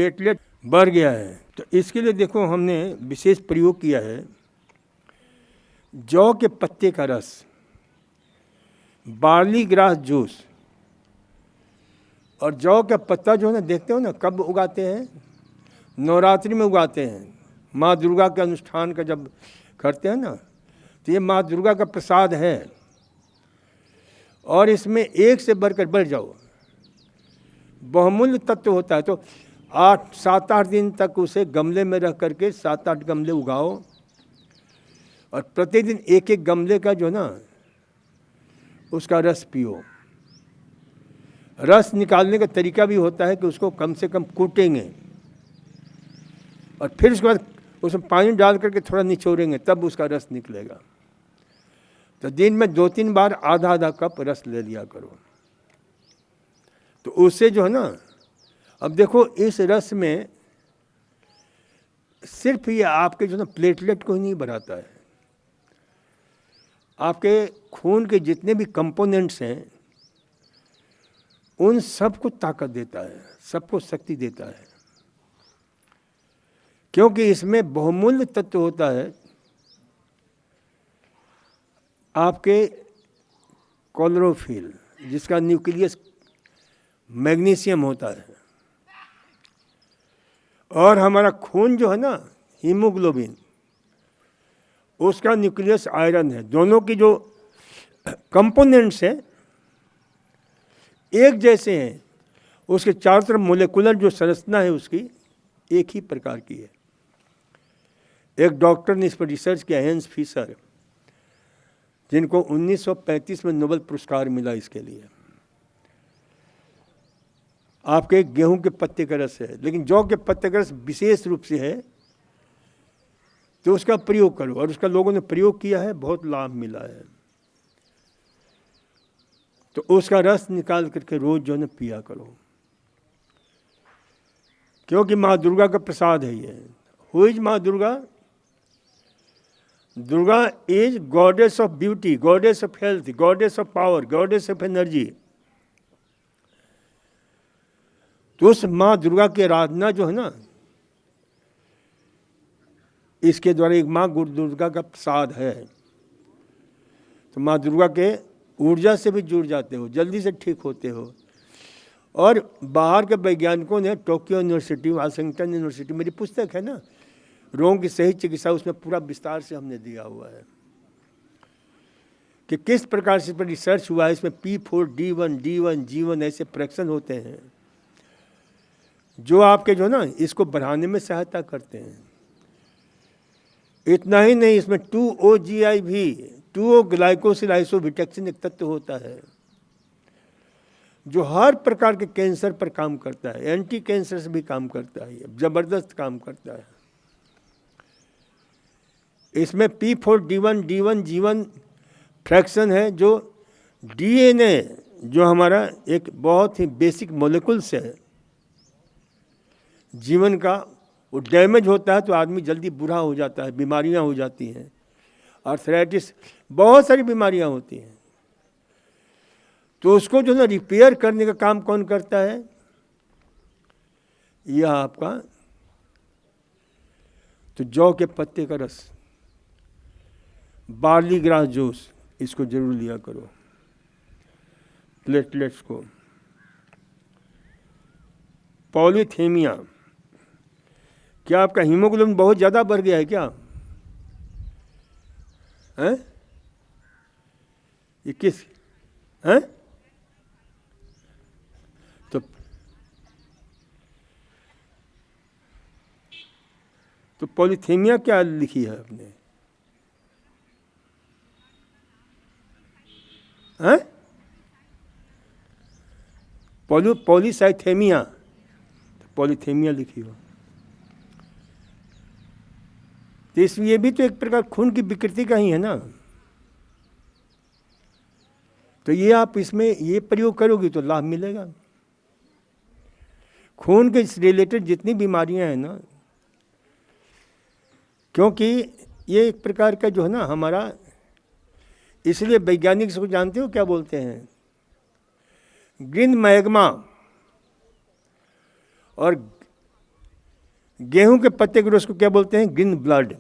Platelet बढ़ गया है। तो इसके लिए देखो हमने विशेष प्रयोग किया है जौ के पत्ते का रस, बार्ली ग्रास जूस और जौ का पत्ता जो है ना, देखते हो ना कब उगाते हैं, नवरात्रि में उगाते हैं, माँ दुर्गा के अनुष्ठान का जब करते हैं ना, तो ये माँ दुर्गा का प्रसाद है। और इसमें एक से बढ़कर बढ़ जाओ बहुमूल्य तत्व होता है। तो 7-8 दिन तक उसे गमले में रख करके 7-8 गमले उगाओ और प्रतिदिन एक एक गमले का जो ना उसका रस पियो। रस निकालने का तरीका भी होता है कि उसको कम से कम कूटेंगे और फिर उसके बाद उसमें पानी डाल करके थोड़ा निचोड़ेंगे, तब उसका रस निकलेगा। तो दिन में 2-3 बार आधा आधा कप रस ले लिया करो। तो उससे जो है ना, अब देखो इस रस में सिर्फ ये आपके जो ना प्लेटलेट को ही नहीं बढ़ाता है, आपके खून के जितने भी कंपोनेंट्स हैं उन सबको ताकत देता है, सबको शक्ति देता है, क्योंकि इसमें बहुमूल्य तत्व होता है आपके क्लोरोफिल, जिसका न्यूक्लियस मैग्नीशियम होता है, और हमारा खून जो है ना हीमोग्लोबिन, उसका न्यूक्लियस आयरन है। दोनों की जो कंपोनेंट्स हैं एक जैसे हैं, उसके चारों तरफ मोलेकुलर जो संरचना है उसकी एक ही प्रकार की है। एक डॉक्टर ने इस पर रिसर्च किया, हेंस फिशर, जिनको 1935 में नोबेल पुरस्कार मिला इसके लिए। आपके गेहूं के पत्ते का रस है, लेकिन जौ के पत्ते का रस विशेष रूप से है, तो उसका प्रयोग करो। और उसका लोगों ने प्रयोग किया है, बहुत लाभ मिला है। तो उसका रस निकाल करके रोज जो है ना पिया करो, क्योंकि माँ दुर्गा का प्रसाद है ये। हु इज माँ Durga? Durga is goddess of beauty, goddess of health, goddess of power, goddess of energy. तो उस माँ दुर्गा की आराधना जो है ना, इसके द्वारा एक माँ दुर्गा का प्रसाद है। तो माँ दुर्गा के ऊर्जा से भी जुड़ जाते हो, जल्दी से ठीक होते हो। और बाहर के वैज्ञानिकों ने, टोक्यो यूनिवर्सिटी, वाशिंगटन यूनिवर्सिटी, मेरी पुस्तक है ना रोग की सही चिकित्सा, उसमें पूरा विस्तार से हमने दिया हुआ है कि किस प्रकार से इस पर रिसर्च हुआ है। इसमें P4, D1, D1, G1 ऐसे फ्रैक्शन होते हैं जो आपके जो ना इसको बढ़ाने में सहायता करते हैं। इतना ही नहीं, इसमें 2OGI भी, 2O ग्लाइकोसिल आइसोविटेक्सिन एक तत्व होता है जो हर प्रकार के कैंसर पर काम करता है, एंटी कैंसर से भी काम करता है, जबरदस्त काम करता है। इसमें P4, D1, G1 फ्रैक्शन है जो DNA, जो हमारा एक बहुत ही बेसिक मोलिकुल्स है जीवन का, वो डैमेज होता है तो आदमी जल्दी बूढ़ा हो जाता है, बीमारियां हो जाती हैं, आर्थराइटिस, बहुत सारी बीमारियां होती हैं। तो उसको जो ना रिपेयर करने का काम कौन करता है? यह आपका तो जौ के पत्ते का रस, बार्ली ग्रास जूस, इसको जरूर लिया करो प्लेटलेट्स को। पॉलीथीमिया, क्या आपका हीमोग्लोबिन बहुत ज़्यादा बढ़ गया है क्या? हैं? ये किस हैं? तो पॉलीथीमिया क्या लिखी है आपने? हैं? पॉलीसाइथेमिया, पॉलीथीमिया लिखी हो। तो इसमें ये भी तो एक प्रकार खून की विकृति का ही है ना। तो ये आप इसमें ये प्रयोग करोगे तो लाभ मिलेगा। खून के रिलेटेड जितनी बीमारियां हैं ना, क्योंकि ये एक प्रकार का जो है ना हमारा, इसलिए वैज्ञानिक इसको जानते हो क्या बोलते हैं? ग्रीन मैग्मा और गेहूं के पत्ते के रस को क्या बोलते हैं? Green blood.